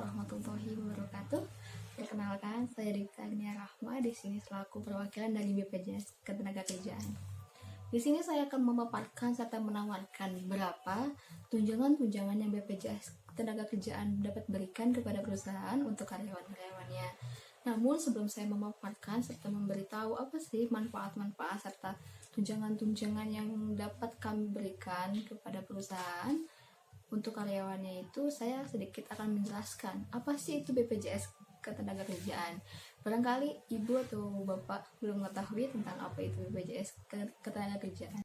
warahmatullahi wabarakatuh. Perkenalkan, saya Dita Agnia Rahma di sini selaku perwakilan dari BPJS Ketenagakerjaan. Di sini saya akan memaparkan serta menawarkan berapa tunjangan-tunjangan yang BPJS Ketenagakerjaan dapat berikan kepada perusahaan untuk karyawan-karyawannya. Namun sebelum saya memaparkan serta memberitahu apa sih manfaat-manfaat serta tunjangan-tunjangan yang dapat kami berikan kepada perusahaan untuk karyawannya itu, saya sedikit akan menjelaskan apa sih itu BPJS Ketenagakerjaan. Barangkali ibu atau bapak belum mengetahui tentang apa itu BPJS Ketenagakerjaan.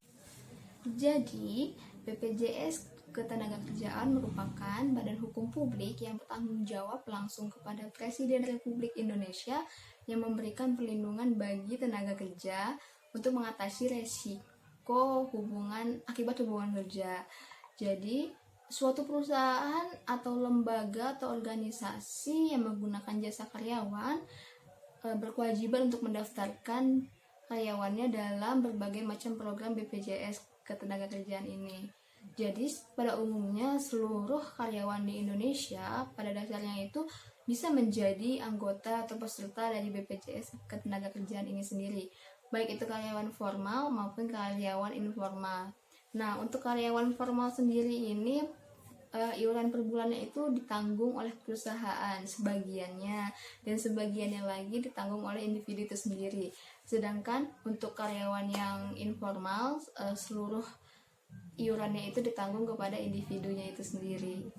Jadi, BPJS Ketenagakerjaan merupakan badan hukum publik yang bertanggung jawab langsung kepada Presiden Republik Indonesia yang memberikan perlindungan bagi tenaga kerja untuk mengatasi resiko akibat hubungan kerja. Jadi, suatu perusahaan atau lembaga atau organisasi yang menggunakan jasa karyawan berkewajiban untuk mendaftarkan karyawannya dalam berbagai macam program BPJS Ketenagakerjaan ini. Jadi pada umumnya seluruh karyawan di Indonesia pada dasarnya itu bisa menjadi anggota atau peserta dari BPJS Ketenagakerjaan ini sendiri, baik itu karyawan formal maupun karyawan informal. Nah, untuk karyawan formal sendiri ini iuran per bulannya itu ditanggung oleh perusahaan sebagiannya, dan sebagiannya lagi ditanggung oleh individu itu sendiri. Sedangkan untuk karyawan yang informal, seluruh iurannya itu ditanggung kepada individunya itu sendiri.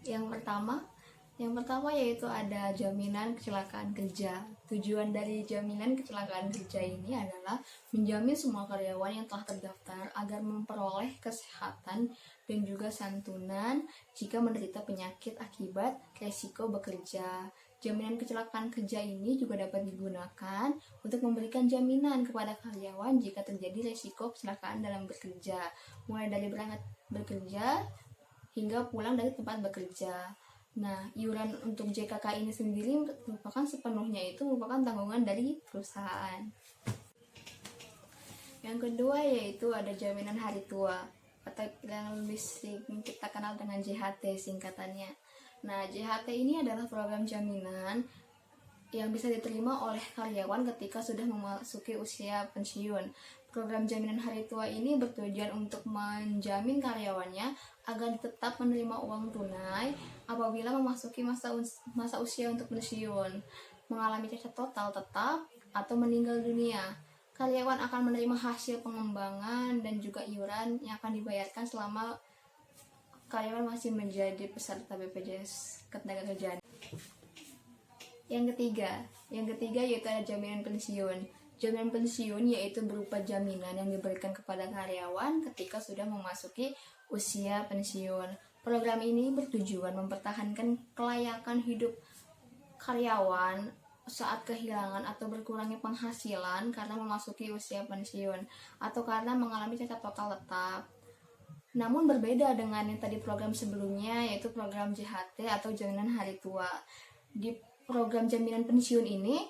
Yang pertama yaitu ada jaminan kecelakaan kerja. Tujuan dari jaminan kecelakaan kerja ini adalah menjamin semua karyawan yang telah terdaftar agar memperoleh kesehatan dan juga santunan jika menderita penyakit akibat resiko bekerja. Jaminan kecelakaan kerja ini juga dapat digunakan untuk memberikan jaminan kepada karyawan jika terjadi resiko kecelakaan dalam bekerja, mulai dari berangkat bekerja hingga pulang dari tempat bekerja. Nah, iuran untuk JKK ini sendiri merupakan sepenuhnya itu merupakan tanggungan dari perusahaan. Yang kedua yaitu ada jaminan hari tua atau yang lebih sering kita kenal dengan JHT singkatannya. Nah, JHT ini adalah program jaminan yang bisa diterima oleh karyawan ketika sudah memasuki usia pensiun. Program jaminan hari tua ini bertujuan untuk menjamin karyawannya agar tetap menerima uang tunai apabila memasuki masa usia untuk pensiun, mengalami cacat total tetap, atau meninggal dunia. Karyawan akan menerima hasil pengembangan dan juga iuran yang akan dibayarkan selama karyawan masih menjadi peserta BPJS Ketenagakerjaan. Yang ketiga yaitu ada jaminan pensiun. Jaminan pensiun yaitu berupa jaminan yang diberikan kepada karyawan ketika sudah memasuki usia pensiun. Program ini bertujuan mempertahankan kelayakan hidup karyawan saat kehilangan atau berkurangnya penghasilan karena memasuki usia pensiun atau karena mengalami cacat total tetap. Namun berbeda dengan yang tadi program sebelumnya yaitu program JHT atau jaminan hari tua. Di program jaminan pensiun ini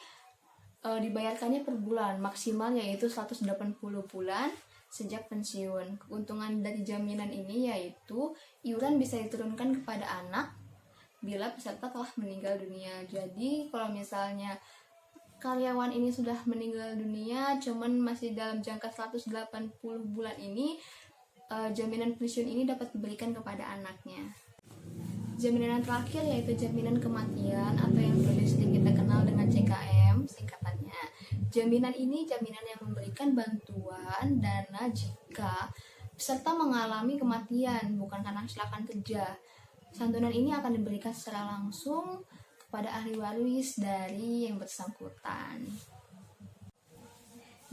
dibayarkannya per bulan, maksimal yaitu 180 bulan sejak pensiun. Keuntungan dari jaminan ini yaitu iuran bisa diturunkan kepada anak bila peserta telah meninggal dunia. Jadi kalau misalnya karyawan ini sudah meninggal dunia cuman masih dalam jangka 180 bulan ini, jaminan pensiun ini dapat diberikan kepada anaknya. Jaminan yang terakhir yaitu jaminan kematian atau yang lebih sering kita kenal dengan JKM singkatannya. Jaminan ini jaminan yang memberikan bantuan dana jika peserta mengalami kematian bukan karena kecelakaan kerja. Santunan ini akan diberikan secara langsung kepada ahli waris dari yang bersangkutan.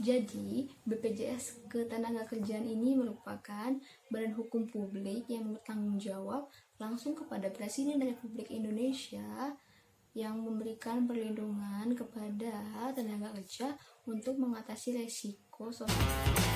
Jadi, BPJS Ketenagakerjaan ini merupakan badan hukum publik yang bertanggung jawab langsung kepada Presiden Republik Indonesia yang memberikan perlindungan kepada tenaga kerja untuk mengatasi resiko sosial.